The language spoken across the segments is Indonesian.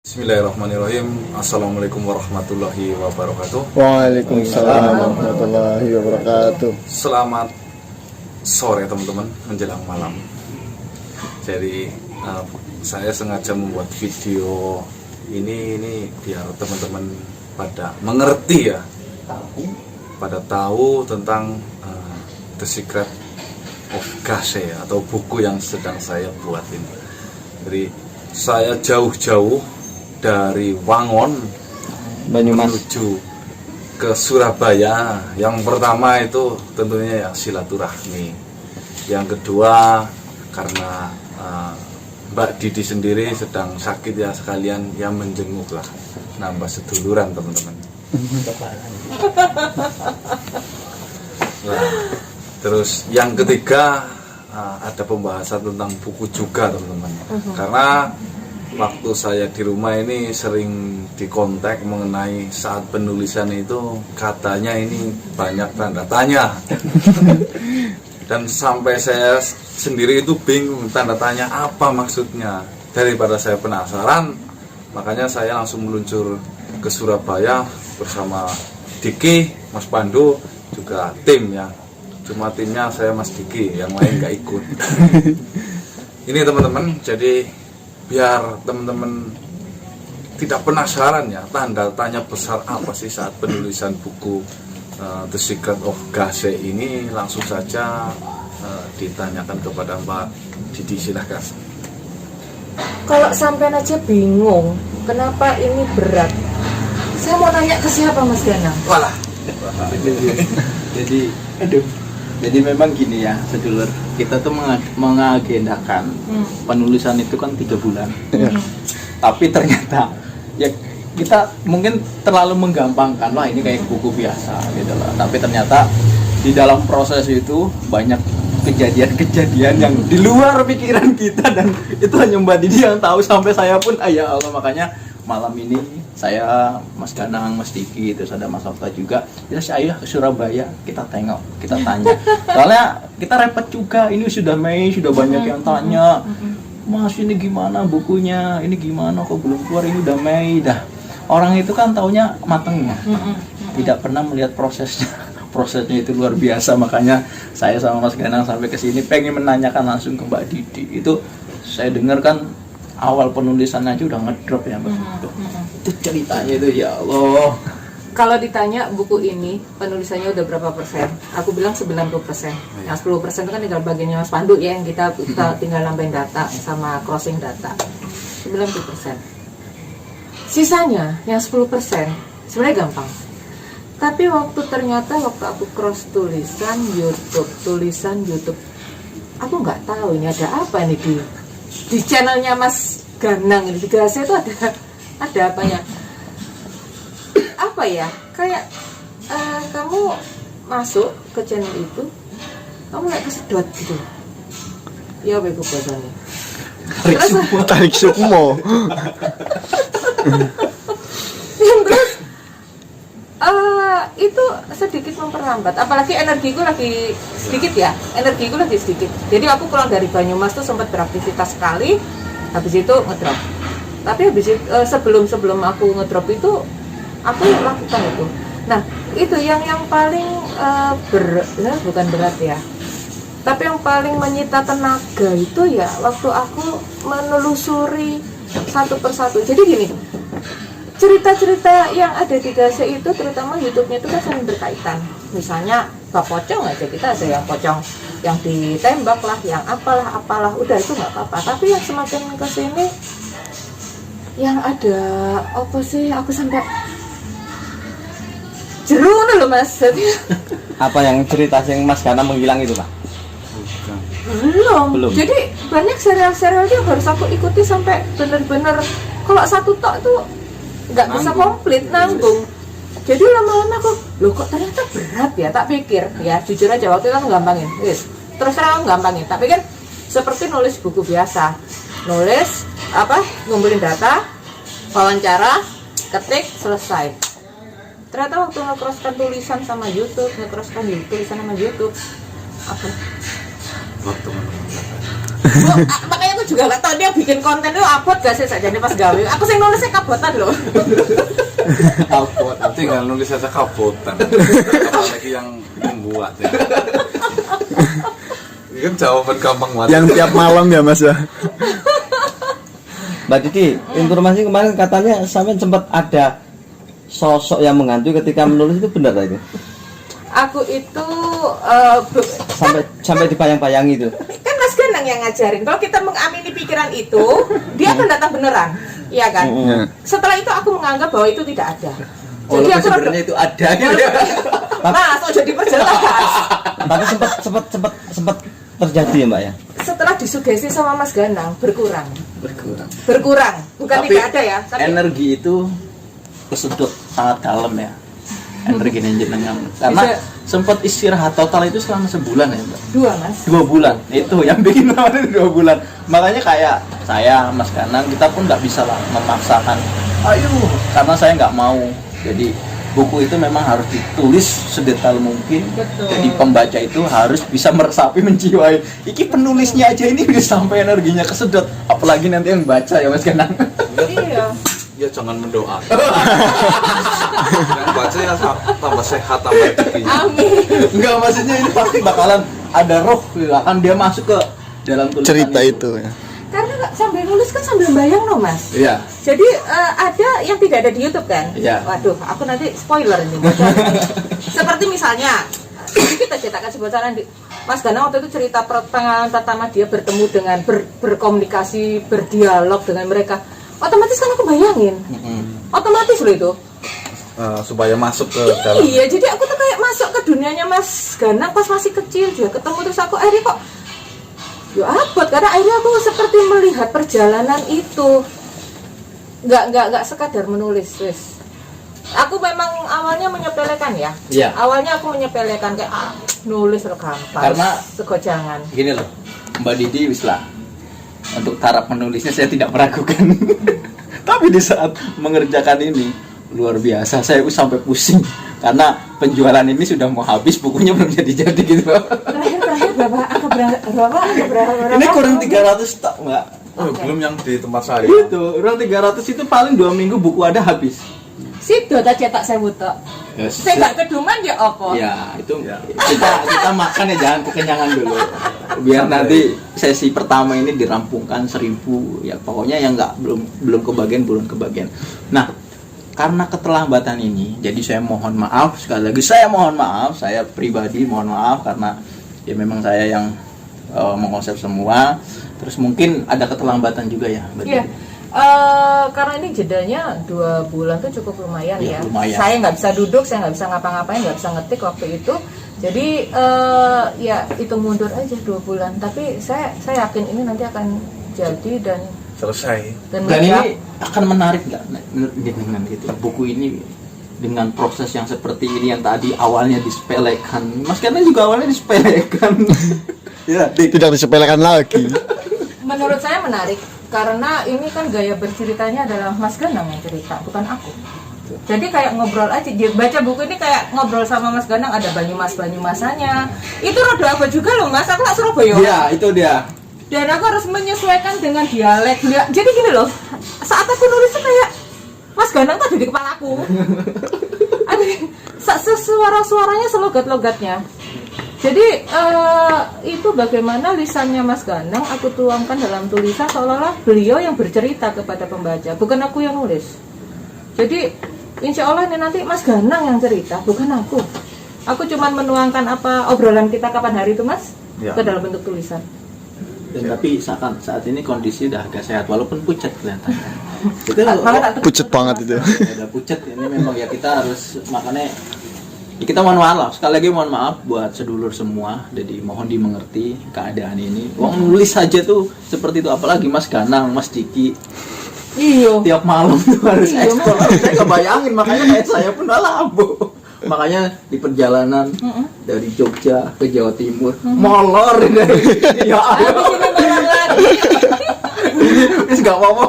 Bismillahirrahmanirrahim. Assalamualaikum warahmatullahi wabarakatuh. Waalaikumsalam warahmatullahi wabarakatuh. Selamat sore teman-teman, menjelang malam. Jadi saya sengaja membuat video ini biar teman-teman pada mengerti ya, pada tahu tentang The Secret of Gase atau buku yang sedang saya buat ini. Jadi saya jauh-jauh dari Wangon menuju ke Surabaya. Yang pertama itu tentunya ya silaturahmi. Yang kedua karena Mbak Didi sendiri sedang sakit ya, sekalian ya menjenguk lah, nambah seduluran teman-teman. Nah, terus yang ketiga ada pembahasan tentang buku juga teman-teman. Karena waktu saya di rumah ini sering dikontak mengenai saat penulisan itu katanya ini banyak tanda tanya. Dan sampai saya sendiri itu bingung tanda tanya apa maksudnya. Daripada saya penasaran, makanya saya langsung meluncur ke Surabaya bersama Diki, Mas Pandu, juga tim ya. Cuma timnya saya Mas Diki, yang lain nggak ikut. Ini teman-teman, jadi biar teman-teman tidak penasaran ya, tanda tanya besar apa sih saat penulisan buku The Secret of Gase ini, langsung saja ditanyakan kepada Mbak Didi, silahkan. Kalau sampai aja bingung kenapa ini berat, saya mau nanya ke siapa Mas Danang? Walah. Jadi memang gini ya, sedulur, kita tuh mengagendakan penulisan itu kan 3 bulan. Tapi ternyata ya kita mungkin terlalu menggampangkan, wah ini kayak buku biasa gitu loh. Tapi ternyata di dalam proses itu banyak kejadian-kejadian yang di luar pikiran kita, dan itu hanya Mbak Didi yang tahu, sampai saya pun ya Allah. Makanya malam ini saya, Mas Danang, Mas Diki, terus ada Mas Okta juga, kita saya ke Surabaya, kita tengok, kita tanya. Soalnya kita repot juga, ini sudah Mei, sudah banyak yang tanya, Mas ini gimana bukunya, ini gimana kok belum keluar, ini udah Mei dah. Orang itu kan taunya matengnya, tidak pernah melihat prosesnya. Prosesnya itu luar biasa. Makanya saya sama Mas Danang sampai ke sini pengen menanyakan langsung ke Mbak Didi. Itu saya dengar kan awal penulisan aja udah ngedrop ya Mbak. Itu ceritanya itu ya Allah. Kalau ditanya buku ini penulisannya udah berapa persen, aku bilang 90%. Yang 10% itu kan tinggal bagiannya Mas Pandu ya, yang kita tinggal nambahin data sama crossing data. 90%. Sisanya yang 10% sebenarnya gampang. Tapi waktu aku cross tulisan YouTube, aku nggak tahu ini ada apa nih di channelnya Mas Ganang ini, di Gase itu ada apanya? Apa ya? Kayak kamu masuk ke channel itu, kamu kayak kesedot gitu. Ya apa itu bahasanya? Tarik sukmo. Terus itu sedikit memperlambat, apalagi energiku lagi sedikit. Jadi aku pulang dari Banyumas tuh sempat beraktivitas sekali, habis itu ngedrop. Tapi habis itu, sebelum aku ngedrop itu aku lakukan itu. Nah itu yang paling bukan berat ya, tapi yang paling menyita tenaga itu ya waktu aku menelusuri satu persatu. Jadi gini, cerita-cerita yang ada di Gase itu, terutama YouTube-nya itu kan saling berkaitan. Misalnya bab pocong aja, kita ada yang pocong yang ditembak lah, yang apalah, udah itu nggak apa-apa. Tapi yang semakin ke sini, yang ada apa sih? Aku sampai jeru loh Mas. Apa yang cerita yang Mas Gana menghilang itu Pak? Belum. Jadi banyak serial-serial yang harus aku ikuti sampai bener-bener. Kalau satu tok tuh nggak bisa komplit, nanggung. Jadi lama-lama aku, loh kok ternyata berat ya, tak pikir ya, jujur aja waktu itu aku gampangin, terus terang gampangin. Tapi kan seperti nulis buku biasa, nulis ngumpulin data, wawancara, ketik, selesai. Ternyata waktu nge-crosskan tulisan sama YouTube, apa? Buat teman-teman. Makanya aku juga gak tahu dia bikin konten itu abot gak sih saja pas gawe. Aku sing nulisnya kabotan loh. Kapot. Tinggal nulis saja kabotan. Apalagi yang membuat ya. Ini kan jawaban gampang banget. Yang tiap malam ya Mas ya. Mbak Didi, informasi kemarin katanya sampai sempat ada sosok yang menghantui ketika menulis, itu benar tak itu? Aku itu Sampai dibayang-bayangi itu. kan Mas Ganang yang ngajarin. Kalau kita mengamini pikiran itu, dia akan datang beneran, iya kan? Setelah itu aku menganggap bahwa itu tidak ada. Jadi Walaupun aku sebenarnya itu ada gitu ya. Mas, oh jadi perjelas. Tapi sempat terjadi ya Mbak ya. Setelah disugesti sama Mas Ganang berkurang, bukan Tapi tidak ada ya. Tapi energi itu kesedot sangat dalam ya. Energi jenengan. Karena Bisa. sempat istirahat total itu selama sebulan ya, Mbak. 2 Mas. 2 bulan itu yang bikin namanya 2 bulan. Makanya kayak saya, Mas Ganang, kita pun nggak bisa lah memaksakan ayo, karena saya nggak mau. Jadi buku itu memang harus ditulis sedetail mungkin. Betul. Jadi pembaca itu harus bisa meresapi, menjiwai. Iki penulisnya aja ini udah sampai energinya kesedot, apalagi nanti yang baca ya Mas Ganang. Iya. Ya jangan mendoakan. Yang baca ya tambah sehat, tambah tinggi. Amin. Enggak, maksudnya ini pasti bakalan ada roh, akan dia masuk ke dalam tulisan Cerita itu ya. Karena sambil nulis kan sambil bayang loh Mas. Iya. Jadi ada yang tidak ada di YouTube kan? Iya. Waduh, aku nanti spoiler ini. Seperti misalnya, kita ceritakan sebutan di Mas Ganang waktu itu cerita pengalaman pertama dia bertemu dengan berkomunikasi, berdialog dengan mereka. Otomatis kan aku bayangin. Otomatis loh itu. Supaya masuk ke dalam. Iya, jadi aku tuh kayak masuk ke dunianya Mas Ganang pas masih kecil. Dia ketemu terus aku akhirnya kok ya abot, karena akhirnya aku seperti melihat perjalanan itu. Nggak sekadar menulis, wis. Aku memang awalnya menyepelekan ya. Iya. Awalnya aku menyepelekan kayak nulis lo gampang. Karena segojangan. Gini loh, Mbak Didi wis lah. Untuk taraf menulisnya saya tidak meragukan. Tapi di saat mengerjakan ini luar biasa, saya sampai pusing karena penjualan ini sudah mau habis, bukunya belum jadi gitu. Terakhir berapa? Ini kurang 300 tak, Mbak. Oh, Oke. belum yang di tempat saya. Itu, kurang 300 itu paling 2 minggu buku ada habis. Sido tak cetak saya buta. Saya nggak keduman ya apa? Ya, itu kita makan ya, jangan kekenyangan dulu. Biar nanti sesi pertama ini dirampungkan 1000 ya, pokoknya yang nggak belum kebagian. Nah, karena keterlambatan ini, jadi saya mohon maaf sekali lagi. Saya pribadi mohon maaf karena ya memang saya yang mengkonsep semua. Terus mungkin ada keterlambatan juga ya, Mbak Iya. Didi? Karena ini jedanya 2 bulan tuh cukup lumayan Ya, ya. lumayan. Saya nggak bisa duduk, saya nggak bisa ngapa-ngapain, nggak bisa ngetik waktu itu. Jadi ya itu mundur aja 2 bulan. Tapi saya yakin ini nanti akan jadi dan Selesai. Dan meledak. ini akan menarik nggak dengan gitu buku ini dengan proses yang seperti ini yang tadi awalnya disepelekan. Mas Ganang juga awalnya disepelekan. Ya, Tidak disepelekan lagi. Menurut saya menarik karena ini kan gaya berceritanya adalah Mas Ganang yang cerita, bukan aku. Jadi kayak ngobrol aja, dia baca buku ini kayak ngobrol sama Mas Ganang, ada Banyumasannya. Itu roda apa juga loh Mas, aku nggak Surabaya. Iya, itu dia. Dan aku harus menyesuaikan dengan dialek. Jadi gini loh, saat aku nulis tuh kayak Mas Ganang tuh ada di kepalaku. Suara-suaranya selogat-logatnya. Jadi itu bagaimana lisannya Mas Ganang aku tuangkan dalam tulisan seolah-olah beliau yang bercerita kepada pembaca, bukan aku yang nulis. Jadi insya Allah ini nanti Mas Ganang yang cerita, bukan aku. Aku cuma menuangkan apa obrolan kita kapan hari itu Mas, Ya. ke dalam bentuk tulisan. Dan tapi saat ini kondisi udah agak sehat walaupun pucat kelihatannya. Itu Pucet banget itu. ada pucat ini memang ya, kita harus makanya ya kita mohon maaf sekali lagi, mohon maaf buat sedulur semua. Jadi mohon dimengerti keadaan ini. Wong nulis saja tuh seperti itu, apalagi Mas Ganang, Mas Diki Iya. tiap malam tuh harus Iya, ekspor. Saya kebayangin, makanya kayak saya pun labu. Makanya di perjalanan dari Jogja ke Jawa Timur molor ini. Ya Habis Allah. ini molor lagi. Ini nggak apa-apa.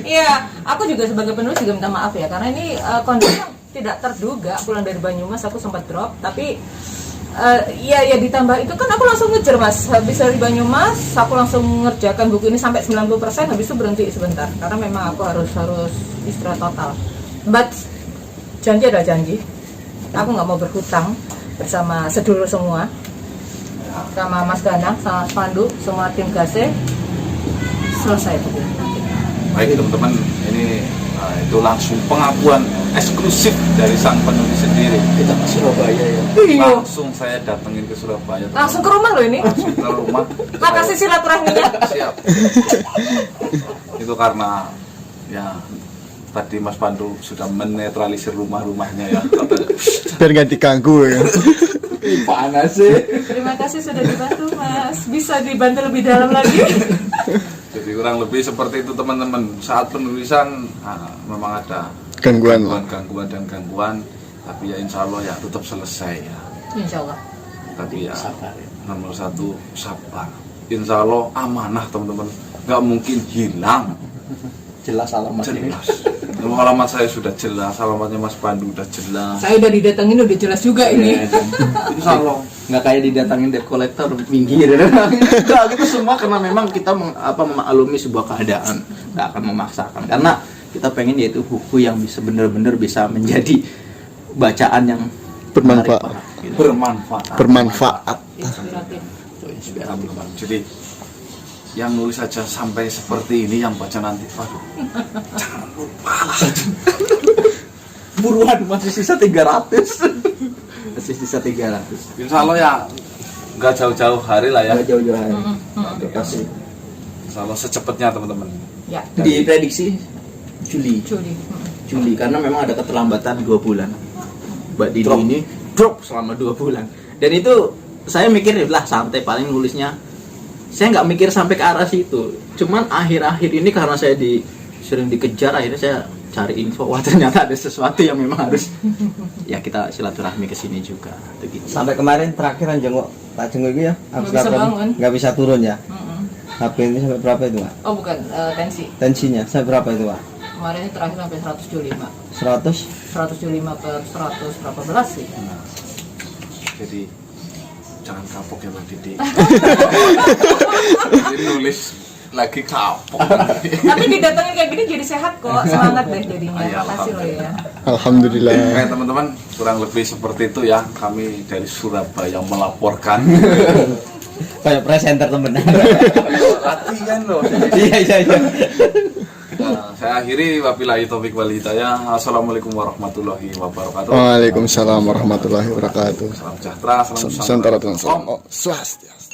Iya, aku juga sebagai penulis juga minta maaf ya, karena ini kondisi yang tidak terduga. Pulang dari Banyumas aku sempat drop, tapi Iya ditambah itu kan aku langsung ngejar mas. Habis dari Banyumas aku langsung ngerjakan buku ini sampai 90%, habis itu berhenti sebentar karena memang aku harus istirahat total. But janji ada janji, aku nggak mau berhutang bersama sedulur semua, sama Mas Danang, sama Pandu, semua tim GASE selesai buku nanti. Baik teman-teman, ini itu langsung pengakuan eksklusif dari sang penulis sendiri. Kita ke Surabaya ya. Langsung saya datengin ke Surabaya. Langsung ke rumah loh ini. Langsung ke rumah. Makasih silaturahminya. Siap. Itu karena ya tadi Mas Pandu sudah menetralisir rumahnya ya. Biar nggak diganggu ya. Panas sih. Terima kasih sudah dibantu mas. Bisa dibantu lebih dalam lagi. Jadi kurang lebih seperti itu teman-teman. Saat penulisan memang ada Gangguan. dan gangguan, tapi ya insya Allah ya tetap selesai ya. Insya Allah. Tapi ya Sabar ya. nomor satu sabar. Insya Allah amanah teman-teman. Nggak mungkin hilang. Jelas alamatnya. Jelas. Kalau alamat saya sudah jelas, alamatnya Mas Pandu udah jelas. Saya udah didatengin udah jelas juga ini. Insya Allah. Nggak kayak didatangin debt collector minggir. Nggak, itu semua karena memang kita memaklumi sebuah keadaan, nggak akan memaksakan karena kita pengen yaitu buku yang bisa benar-benar bisa menjadi bacaan yang Bermanfaat. menarik, gitu. Bermanfaat. Inspiratif. So, inspiratif. Jadi yang nulis saja sampai seperti ini, yang baca nanti, waduh, jangan lupa lah. Buruan masih sisa 300. Masih sisa 300. Insya Allah ya nggak jauh-jauh hari lah ya. Nggak jauh-jauh hari. Pasti. Insya Allah secepatnya teman-teman. Ya. Diprediksi Juli. Juli. Karena memang ada keterlambatan 2 bulan. Mbak Didi Drop. ini drop selama 2 bulan. Dan itu saya mikir lah santai, paling nulisnya. Saya nggak mikir sampai ke arah situ. Cuman akhir-akhir ini karena saya sering dikejar, akhirnya saya cari info. Wah ternyata ada sesuatu yang memang harus ya kita silaturahmi ke sini juga. Gitu. Sampai kemarin terakhir jenguk Pak Jenguk itu ya, Nggak bisa bangun. nggak bisa turun ya. Mm-mm. HP ini sampai berapa itu Pak? Oh bukan, tensi. Tensinya sampai berapa itu Pak? Kemarin terakhir sampai 175. 100? 175 ke 100 berapa belas sih? Jadi jangan kapok ya Mbak Didi. Jadi nulis lagi kapok. Tapi didatengin kayak gini jadi sehat kok, semangat deh jadinya. Iya, Makasih loh ya. Alhamdulillah. Oke teman-teman, kurang lebih seperti itu ya. Kami dari Surabaya melaporkan. Kayak presenter temen. Latihan loh. Iya. Nah, saya akhiri wabillahi taufik wal hidayah. Assalamualaikum warahmatullahi wabarakatuh. Waalaikumsalam warahmatullahi wabarakatuh. Salam sejahtera, salam Nusantara dan salam. Oh, swastiastu.